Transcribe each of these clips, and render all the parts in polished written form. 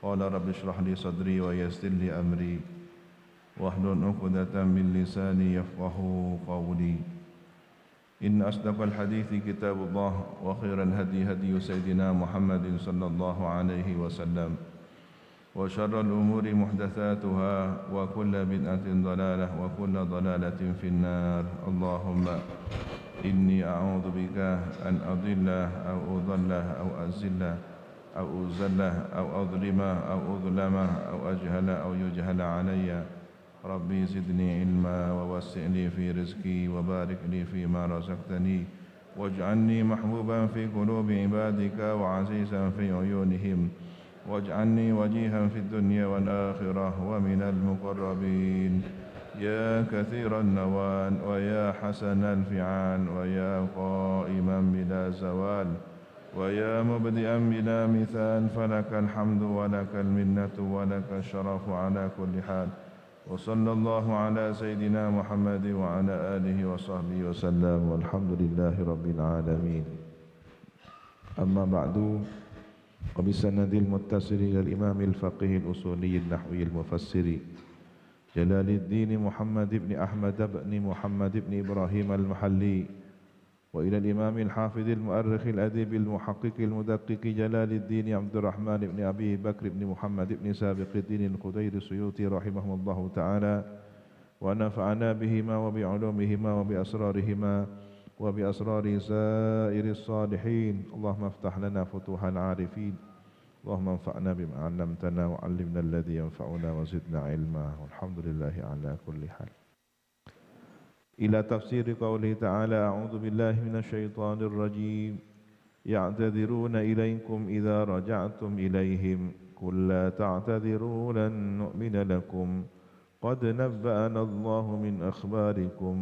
قال رب اشرح لي صدري ويسر لي أمري واحلل عقدة من لساني يفقهوا قولي إن أصدق الحديث كتاب الله وخير الهدي هدي سيدنا محمد صلى الله عليه وسلم وشر الأمور محدثاتها وكل بدعة ضلالة وكل ضلالة في النار اللهم إني أعوذ بك أن أضل أو أضل أو أزل أو أزل أو أظلم أو أظلم أو أجهل أو يجهل علي ربي زدني علما ووسع لي في رزقي وبارك لي فيما رزقتني واجعلني محبوبا في قلوب عبادك وعزيزا في عيونهم واجعلني وجيها في الدنيا والآخرة ومن المقربين يا كثير النوال ويا حسن الفعال ويا قائما بلا زوال ويا مبدئا بلا مثال فلك الحمد ولك المنة ولك الشرف على كل حال وصلى الله على سيدنا محمد وعلى آله وصحبه وسلم والحمد لله رب العالمين أما بعد وبسند المتصل إلى الإمام الفقيه الأصولي النحوي المفسر جلال الدين محمد بن أحمد بن محمد بن إبراهيم المحلي وإلى الإمام الحافظ المؤرخ الأديب المحقق المدقق جلال الدين عبد الرحمن بن أبي بكر بن محمد بن سابق الدين الخدير السيوطي رحمه الله تعالى ونفعنا بهما وبعلومهما وبأسرارهما وبأسرار سائر الصالحين اللهم افتح لنا فتوح العارفين اللهم انفعنا بما علمتنا وعلمنا الذي ينفعنا وزدنا علما والحمد لله على كل حال إلى تفسير قوله تعالى أعوذ بالله من الشيطان الرجيم يعتذرون إليكم إذا رجعتم إليهم قل لا تعتذروا لن نؤمن لكم قد نبأنا الله من أخباركم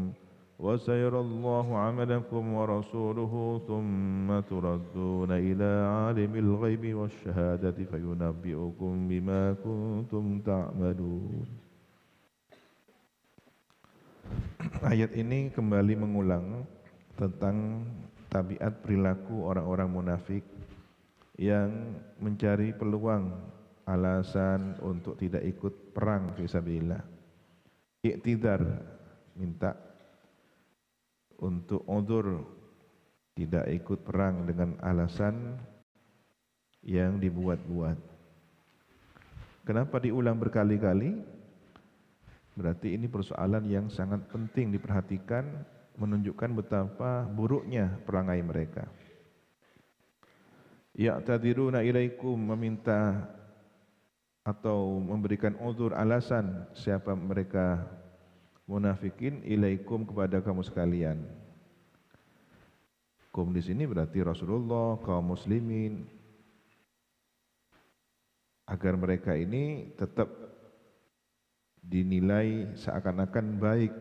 وسيرى الله عملكم ورسوله ثم تردون إلى عالم الغيب والشهادة فينبئكم بما كنتم تعملون. Ayat ini kembali mengulang tentang tabiat perilaku orang-orang munafik yang mencari peluang alasan untuk tidak ikut perang fisabilillah. Iktidar, minta untuk udzur tidak ikut perang dengan alasan yang dibuat-buat. Kenapa diulang berkali-kali? Berarti ini persoalan yang sangat penting diperhatikan, menunjukkan betapa buruknya perangai mereka. Ya'tadiruna ilaikum, meminta atau memberikan uzur alasan siapa mereka munafikin, ilaikum, kepada kamu sekalian. Kum di sini berarti Rasulullah, kaum muslimin, agar mereka ini tetap dinilai seakan-akan baik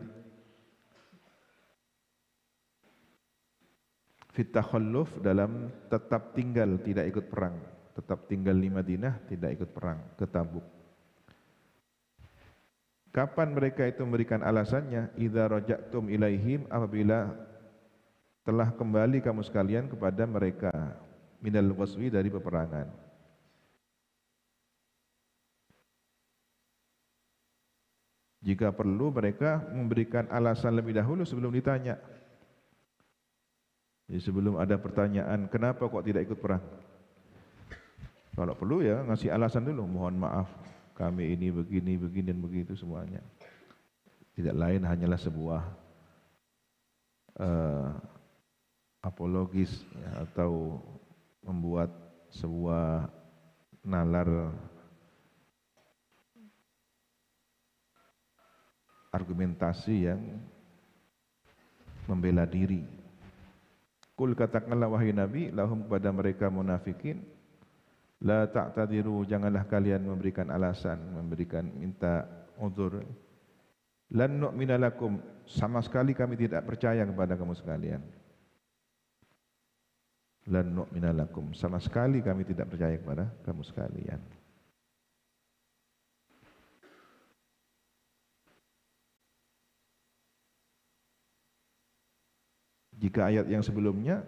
fit takhalluf, dalam tetap tinggal tidak ikut perang, tetap tinggal di Madinah tidak ikut perang ke Tabuk. Kapan mereka itu memberikan alasannya? Idza raja'tum ilaihim, apabila telah kembali kamu sekalian kepada mereka, minal ghazwi, dari peperangan. Jika perlu mereka memberikan alasan lebih dahulu sebelum ditanya. Jadi sebelum ada pertanyaan, kenapa kok tidak ikut perang? Kalau perlu ya ngasih alasan dulu, mohon maaf kami ini begini, begini dan begitu semuanya. Tidak lain hanyalah sebuah apologis ya, atau membuat sebuah nalar argumentasi yang membela diri. Kul, katakanlah wahai Nabi, lahum, kepada mereka munafikin, la ta'tadiru, janganlah kalian memberikan alasan, memberikan minta uzur. Lan nu'mina lakum, sama sekali kami tidak percaya kepada kamu sekalian. Lan nu'mina lakum, sama sekali kami tidak percaya kepada kamu sekalian. Jika ayat yang sebelumnya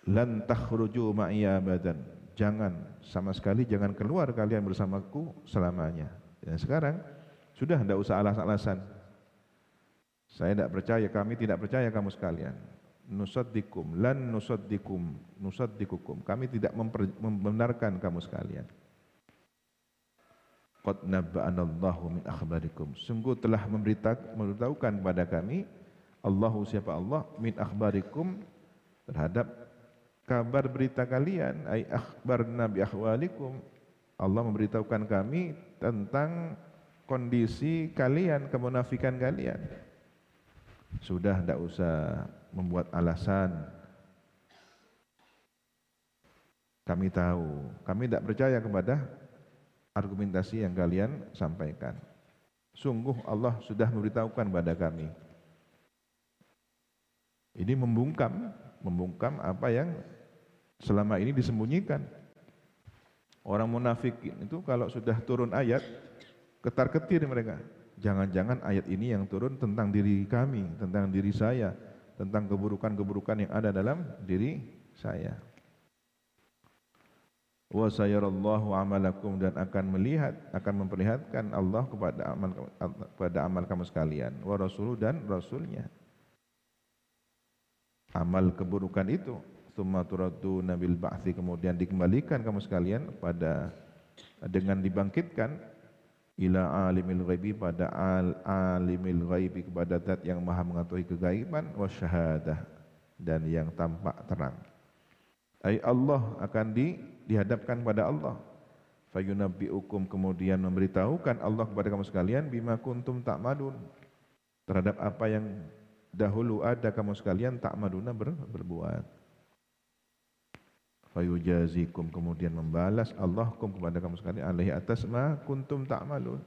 lan takhruju ma'iya abadan, jangan, sama sekali jangan keluar kalian bersamaku selamanya. Dan sekarang sudah tidak usah alasan-alasan. Saya tidak percaya, kami tidak percaya kamu sekalian. Nusaddikum, lan nusaddikukum. Kami tidak membenarkan kamu sekalian. Qad nabba'anallahu min akhbarikum. Sungguh telah memberitahukan kepada kami, Allahu siapa Allah, min akhbarikum, terhadap kabar berita kalian, ay akhbarna bi ahwalikum. Allah memberitahukan kami tentang kondisi kalian, kemunafikan kalian. Sudah tidak usah membuat alasan. Kami tahu, kami tidak percaya kepada argumentasi yang kalian sampaikan. Sungguh Allah sudah memberitahukan kepada kami. Ini membungkam apa yang selama ini disembunyikan. Orang munafik itu kalau sudah turun ayat, ketar-ketir mereka. Jangan-jangan ayat ini yang turun tentang diri kami, tentang diri saya, tentang keburukan-keburukan yang ada dalam diri saya. Wa sayarallahu amalakum, dan akan memperlihatkan Allah kepada amal kamu sekalian. Wa rasuluhu, dan rasulnya. Amal keburukan itu, tsumma turaduna bil ba'tsi, kemudian dikembalikan kamu sekalian dengan dibangkitkan, ila alimil ghaibi, pada alimil ghaibi, kepada zat yang maha mengetahui kegaiban, wasyahadah, dan yang tampak terang. Ai Allah, akan dihadapkan pada Allah. Fayunabbiukum, kemudian memberitahukan Allah kepada kamu sekalian, bima kuntum ta'malun, terhadap apa yang dahulu ada kamu sekalian ta'maluna berbuat. Fayujazikum, kemudian membalas Allah kepada kamu sekalian, alaihi, atas ma kuntum ta'malun.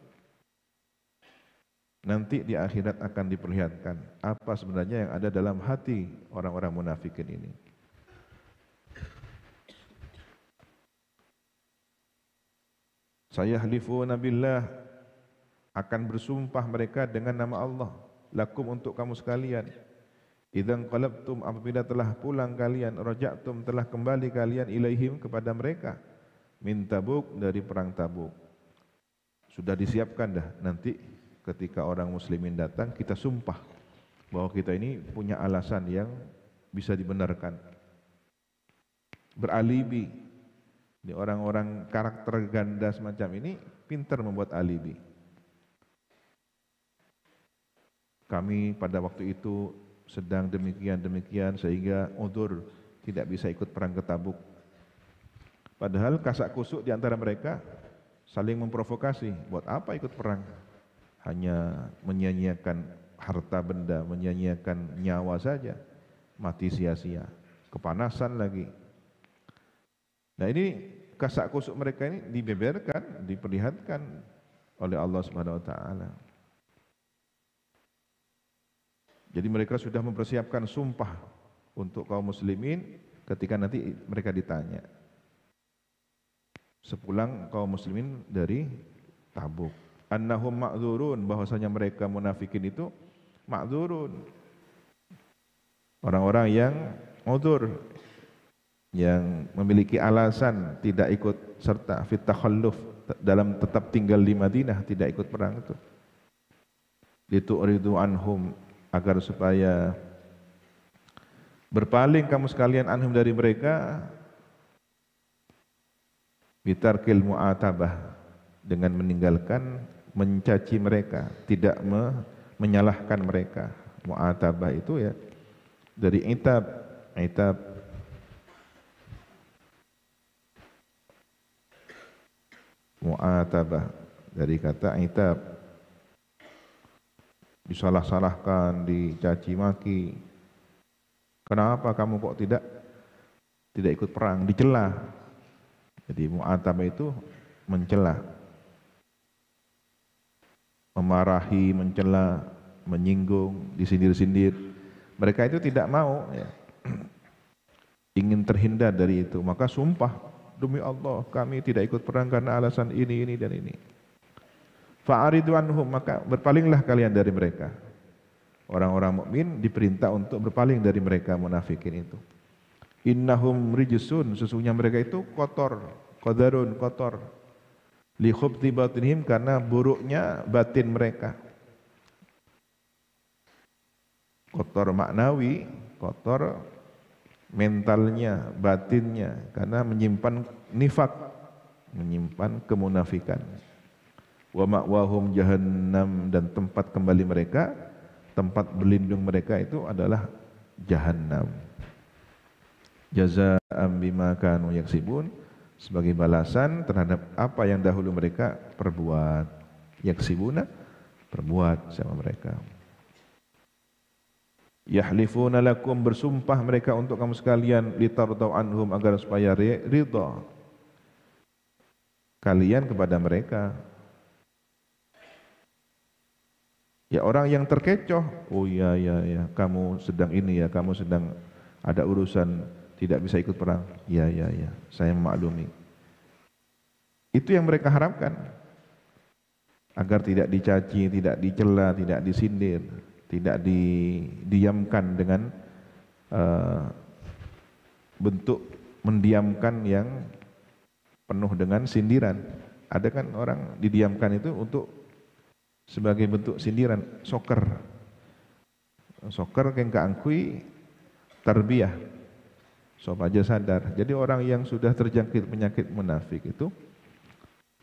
Nanti di akhirat akan diperlihatkan apa sebenarnya yang ada dalam hati orang-orang munafikin ini. Sayahlifuna billah, akan bersumpah mereka dengan nama Allah, lakum, untuk kamu sekalian. Idzan qalabtum, apabila telah pulang kalian, raja'tum, telah kembali kalian, ilaihim, kepada mereka, min Tabuk, dari perang Tabuk. Sudah disiapkan dah, nanti ketika orang muslimin datang, kita sumpah bahwa kita ini punya alasan yang bisa dibenarkan. Beralibi. Ini orang-orang karakter ganda semacam ini pintar membuat alibi. Kami pada waktu itu sedang demikian sehingga udzur tidak bisa ikut perang ke Tabuk. Padahal kasak kusuk di antara mereka saling memprovokasi. Buat apa ikut perang? Hanya menyia-nyiakan harta benda, menyia-nyiakan nyawa saja, mati sia-sia, kepanasan lagi. Nah, ini kasak kusuk mereka ini dibeberkan, diperlihatkan oleh Allah Subhanahu wa taala. Jadi mereka sudah mempersiapkan sumpah untuk kaum muslimin ketika nanti mereka ditanya. Sepulang kaum muslimin dari Tabuk, annahum ma'dzurun, bahwasanya mereka munafikin itu ma'dzurun, orang-orang yang udzur, yang memiliki alasan tidak ikut serta fit takhalluf, dalam tetap tinggal di Madinah, tidak ikut perang itu. Litu'ridu anhum, agar supaya berpaling kamu sekalian, anhum, dari mereka, bitarkil mu'atabah, dengan meninggalkan mencaci mereka, tidak menyalahkan mereka. Mu'atabah itu ya dari itab mu'atabah dari kata itab, disalah-salahkan, dicaci maki. Kenapa kamu kok tidak ikut perang? Dicela. Jadi mu'atabah itu mencela, memarahi, mencela, menyinggung, disindir-sindir. Mereka itu tidak mau, ya, ingin terhindar dari itu. Maka sumpah, demi Allah kami tidak ikut perang karena alasan ini dan ini. Fa'aridu anhum, maka berpalinglah kalian dari mereka. Orang-orang mukmin diperintah untuk berpaling dari mereka munafikin itu. Innahum rijsun, sesungguhnya mereka itu kotor, qadarun, kotor. Li khubthi batinihim, karena buruknya batin mereka. Kotor maknawi, kotor mentalnya, batinnya, karena menyimpan nifak, menyimpan kemunafikan. Wa ma'wahum jahannam, dan tempat kembali mereka, tempat berlindung mereka itu adalah jahannam. Jazaa'an bima kanu yaksibun, sebagai balasan terhadap apa yang dahulu mereka perbuat. Yaksibuna, perbuat sama mereka. Yahlifuna lakum, bersumpah mereka untuk kamu sekalian, litardau anhum, agar supaya ridha kalian kepada mereka. Ya, orang yang terkecoh, oh ya, kamu sedang ini ya, kamu sedang ada urusan, tidak bisa ikut perang. Ya, saya memaklumi. Itu yang mereka harapkan, agar tidak dicaci, tidak dicela, tidak disindir, tidak didiamkan dengan bentuk mendiamkan yang penuh dengan sindiran. Ada kan orang didiamkan itu untuk sebagai bentuk sindiran. Soker keng kaangkui tarbiyah, sop aja sadar. Jadi orang yang sudah terjangkit penyakit munafik itu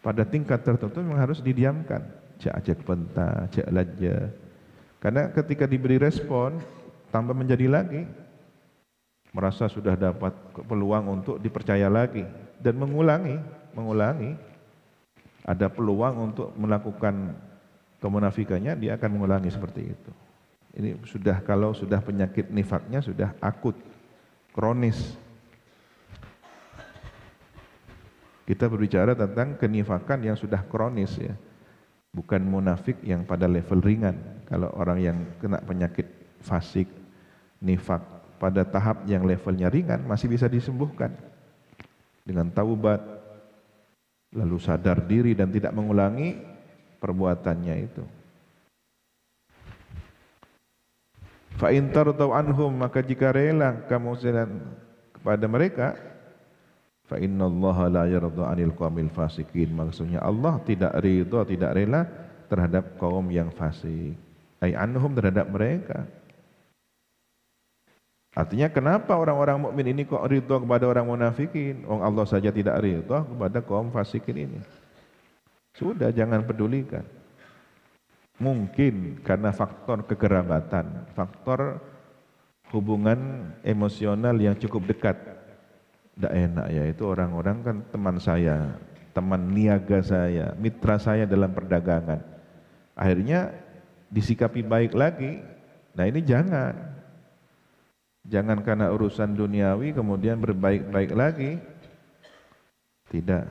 pada tingkat tertentu memang harus didiamkan. Cek ajak penta, cek laja. Karena ketika diberi respon tambah menjadi lagi, merasa sudah dapat peluang untuk dipercaya lagi dan mengulangi. Ada peluang untuk melakukan kemunafikannya, dia akan mengulangi seperti itu. Ini sudah, kalau sudah penyakit nifaknya sudah akut, kronis. Kita berbicara tentang kenifakan yang sudah kronis ya, bukan munafik yang pada level ringan. Kalau orang yang kena penyakit fasik, nifak pada tahap yang levelnya ringan masih bisa disembuhkan dengan taubat, lalu sadar diri dan tidak mengulangi perbuatannya itu. Fa in tardau anhum, maka jika rela kamu kepada mereka, fa innallaha la yarda 'anil qaumil fasikin, maksudnya Allah tidak ridha, tidak rela terhadap kaum yang fasik. Ai anhum, terhadap mereka. Artinya kenapa orang-orang mukmin ini kok ridha kepada orang munafikin? Allah saja tidak ridha kepada kaum fasikin ini. Sudah, jangan pedulikan. Mungkin karena faktor kekerabatan, faktor hubungan emosional yang cukup dekat. Tidak enak ya, itu orang-orang kan teman saya, teman niaga saya, mitra saya dalam perdagangan. Akhirnya disikapi baik lagi. Nah ini jangan karena urusan duniawi kemudian berbaik-baik lagi. Tidak.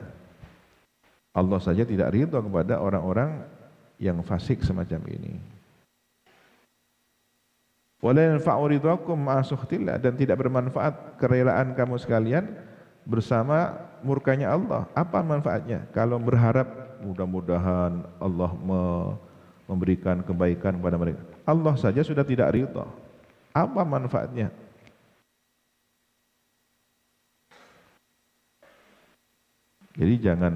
Allah saja tidak ridha kepada orang-orang yang fasik semacam ini. Wala yanfa'u ridhakum ma'a sukhtillah, dan tidak bermanfaat kerelaan kamu sekalian bersama murkanya Allah. Apa manfaatnya? Kalau berharap mudah-mudahan Allah memberikan kebaikan kepada mereka, Allah saja sudah tidak ridha. Apa manfaatnya? Jadi jangan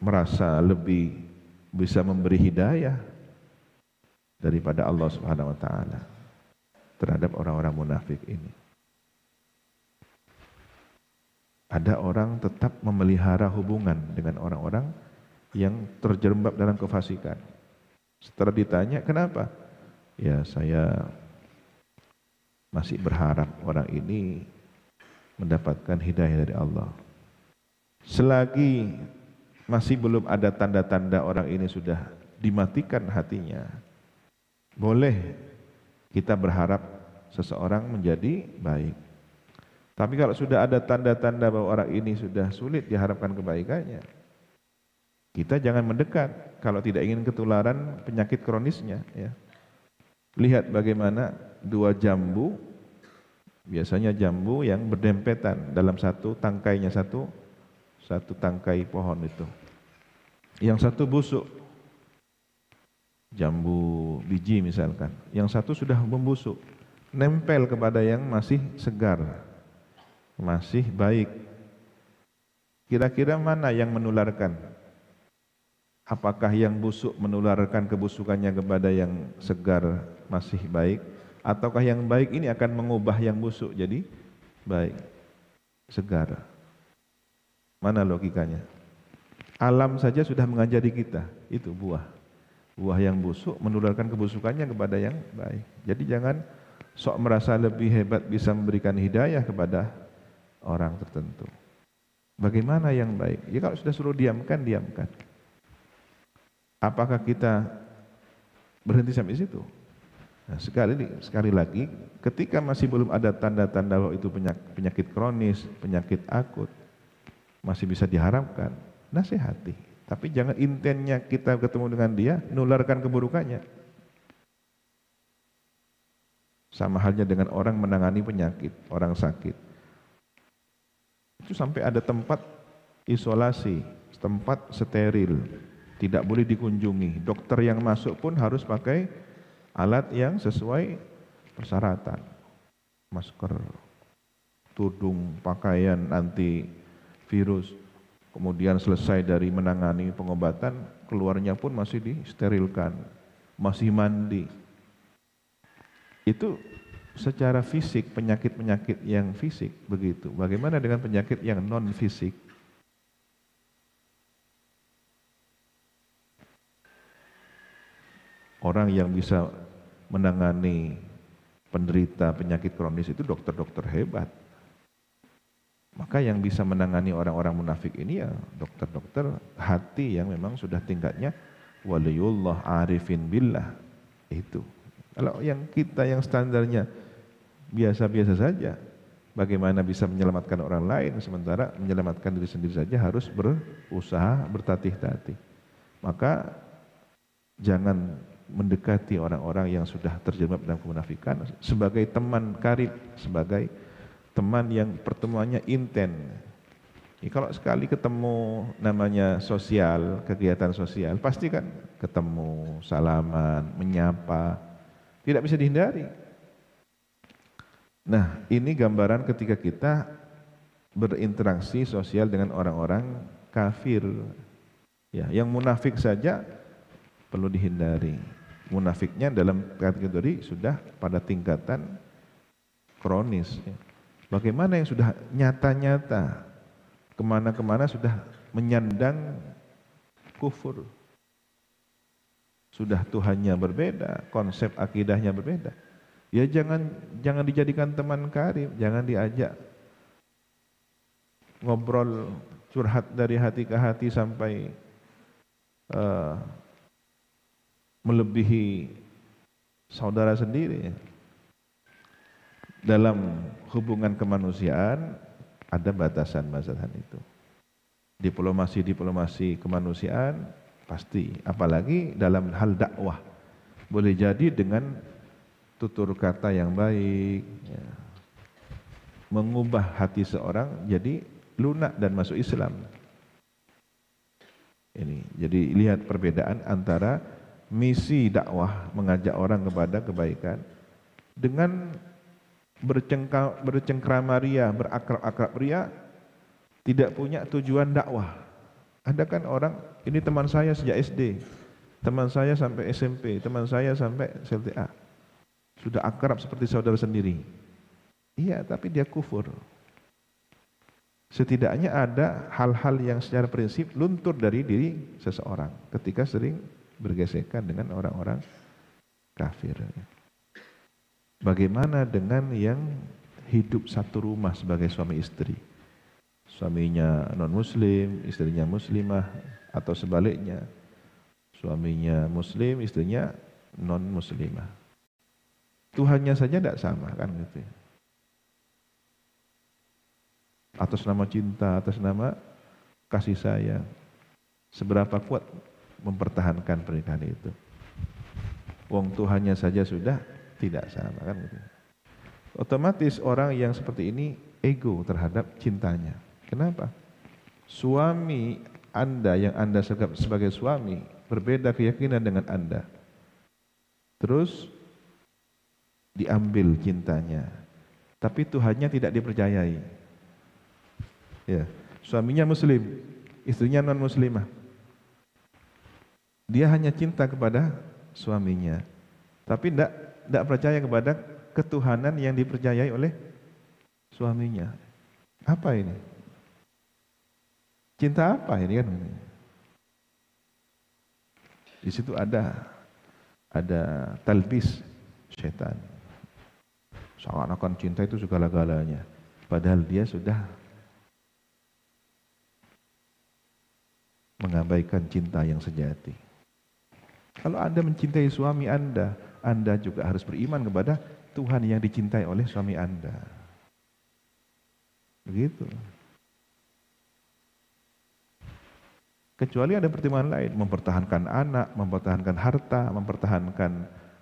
merasa lebih bisa memberi hidayah daripada Allah Subhanahu wa taala terhadap orang-orang munafik ini. Ada orang tetap memelihara hubungan dengan orang-orang yang terjerembab dalam kefasikan. Setelah ditanya, kenapa? Ya, saya masih berharap orang ini mendapatkan hidayah dari Allah. Selagi masih belum ada tanda-tanda orang ini sudah dimatikan hatinya, boleh kita berharap seseorang menjadi baik. Tapi kalau sudah ada tanda-tanda bahwa orang ini sudah sulit diharapkan kebaikannya, kita jangan mendekat kalau tidak ingin ketularan penyakit kronisnya ya. Lihat bagaimana dua jambu, biasanya jambu yang berdempetan dalam satu tangkainya, satu tangkai pohon itu. Yang satu busuk, jambu biji misalkan, yang satu sudah membusuk. nempel kepada yang masih segar, masih baik. Kira-kira mana yang menularkan? Apakah yang busuk menularkan kebusukannya kepada yang segar, masih baik, ataukah yang baik ini akan mengubah yang busuk jadi baik, segar? Mana logikanya? Alam saja sudah mengajari kita, itu buah. Buah yang busuk menularkan kebusukannya kepada yang baik. Jadi jangan sok merasa lebih hebat bisa memberikan hidayah kepada orang tertentu. Bagaimana yang baik? Ya kalau sudah suruh diamkan, diamkan. Apakah kita berhenti sampai situ? Nah, sekali lagi, ketika masih belum ada tanda-tanda bahwa itu penyakit kronis, penyakit akut, masih bisa diharapkan, nasihati. Tapi jangan intennya kita ketemu dengan dia, nularkan keburukannya. Sama halnya dengan orang menangani penyakit, orang sakit. Itu sampai ada tempat isolasi, tempat steril, tidak boleh dikunjungi. Dokter yang masuk pun harus pakai alat yang sesuai persyaratan. Masker, tudung, pakaian anti virus. Kemudian selesai dari menangani pengobatan, keluarnya pun masih disterilkan, masih mandi. Itu secara fisik, penyakit-penyakit yang fisik begitu. Bagaimana dengan penyakit yang non fisik? Orang yang bisa menangani penderita penyakit kronis itu dokter-dokter hebat. Maka yang bisa menangani orang-orang munafik ini ya dokter-dokter hati yang memang sudah tingkatnya waliyullah arifin billah. Itu. Kalau yang kita yang standarnya biasa-biasa saja, bagaimana bisa menyelamatkan orang lain sementara menyelamatkan diri sendiri saja harus berusaha bertatih-tatih. Maka jangan mendekati orang-orang yang sudah terjebak dalam kemunafikan sebagai teman karib, sebagai teman yang pertemuannya inten. Kalau sekali ketemu namanya sosial, kegiatan sosial, pasti kan ketemu, salaman, menyapa, tidak bisa dihindari. Nah, ini gambaran ketika kita berinteraksi sosial dengan orang-orang kafir. Ya, yang munafik saja perlu dihindari. Munafiknya dalam kategori sudah pada tingkatan kronis. Bagaimana yang sudah nyata-nyata, kemana-kemana sudah menyandang kufur, sudah Tuhannya berbeda, konsep akidahnya berbeda. Ya jangan dijadikan teman karib, jangan diajak ngobrol curhat dari hati ke hati sampai melebihi saudara sendiri. Dalam hubungan kemanusiaan ada batasan-batasan itu. Diplomasi kemanusiaan pasti, apalagi dalam hal dakwah. Boleh jadi dengan tutur kata yang baik, ya, mengubah hati seorang jadi lunak dan masuk Islam. Ini, jadi lihat perbedaan antara misi dakwah mengajak orang kepada kebaikan dengan bercengkrama ria, berakrab-akrab ria, tidak punya tujuan dakwah. Ada kan orang, ini teman saya sejak SD, teman saya sampai SMP, teman saya sampai SLTA, sudah akrab seperti saudara sendiri. Iya, tapi dia kufur. Setidaknya ada hal-hal yang secara prinsip luntur dari diri seseorang ketika sering bergesekan dengan orang-orang kafir. Bagaimana dengan yang hidup satu rumah sebagai suami istri? Suaminya non-muslim, istrinya muslimah, atau sebaliknya, suaminya muslim, istrinya non-muslimah. Tuhannya saja tidak sama kan gitu ya. Atas nama cinta, atas nama kasih sayang, seberapa kuat mempertahankan pernikahan itu? Wong Tuhannya saja sudah tidak sama kan gitu. Otomatis orang yang seperti ini ego terhadap cintanya. Kenapa? Suami Anda yang Anda sebagai suami berbeda keyakinan dengan Anda. Terus diambil cintanya. Tapi Tuhannya tidak dipercayai. Ya, suaminya muslim, istrinya non muslimah. Dia hanya cinta kepada suaminya, tapi tidak percaya kepada ketuhanan yang dipercayai oleh suaminya. Apa ini? Cinta apa ini kan? Di situ ada talbis setan. Seakan-akan cinta itu segala-galanya, padahal dia sudah mengabaikan cinta yang sejati. Kalau Anda mencintai suami Anda juga harus beriman kepada Tuhan yang dicintai oleh suami Anda. Begitu. Kecuali ada pertimbangan lain, mempertahankan anak, mempertahankan harta, mempertahankan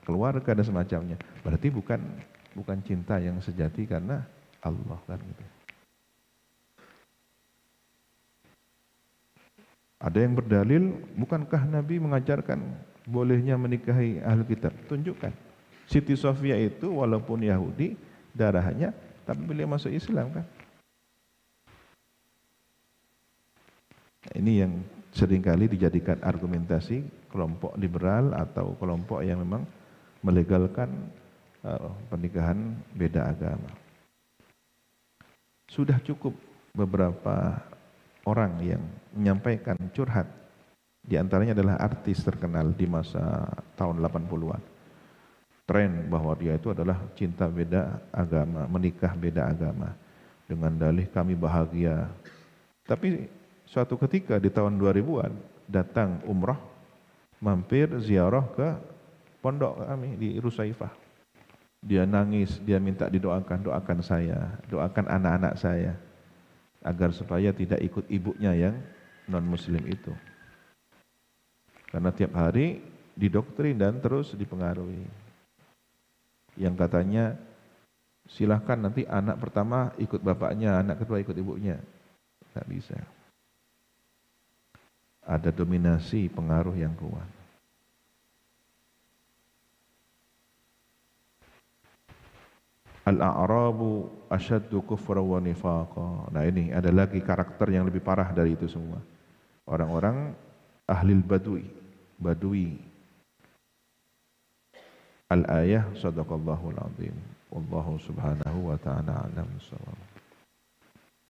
keluarga dan semacamnya. Berarti bukan cinta yang sejati karena Allah kan gitu. Ada yang berdalil, bukankah Nabi mengajarkan bolehnya menikahi ahli kitab? Tunjukkan. Siti Sofia itu walaupun Yahudi darahnya, tapi beliau masuk Islam kan? Ini yang seringkali dijadikan argumentasi kelompok liberal atau kelompok yang memang melegalkan pernikahan beda agama. Sudah cukup beberapa orang yang menyampaikan curhat, di antaranya adalah artis terkenal di masa tahun 80-an. Tren bahwa dia itu adalah cinta beda agama, menikah beda agama dengan dalih kami bahagia. Tapi suatu ketika di tahun 2000-an datang umrah, mampir ziarah ke pondok kami di Rusaifah. Dia nangis, dia minta doakan saya, doakan anak-anak saya agar supaya tidak ikut ibunya yang non muslim itu. Karena tiap hari didoktrin dan terus dipengaruhi. Yang katanya silahkan nanti anak pertama ikut bapaknya, anak kedua ikut ibunya. Tidak bisa. Ada dominasi pengaruh yang kuat. Al-a'rabu asyaddu kufra wa nifaqa. Nah ini ada lagi karakter yang lebih parah dari itu semua. Orang-orang ahlil badui. Al-ayah sadaqallahul azim. Wallahu subhanahu wa ta'ala alam.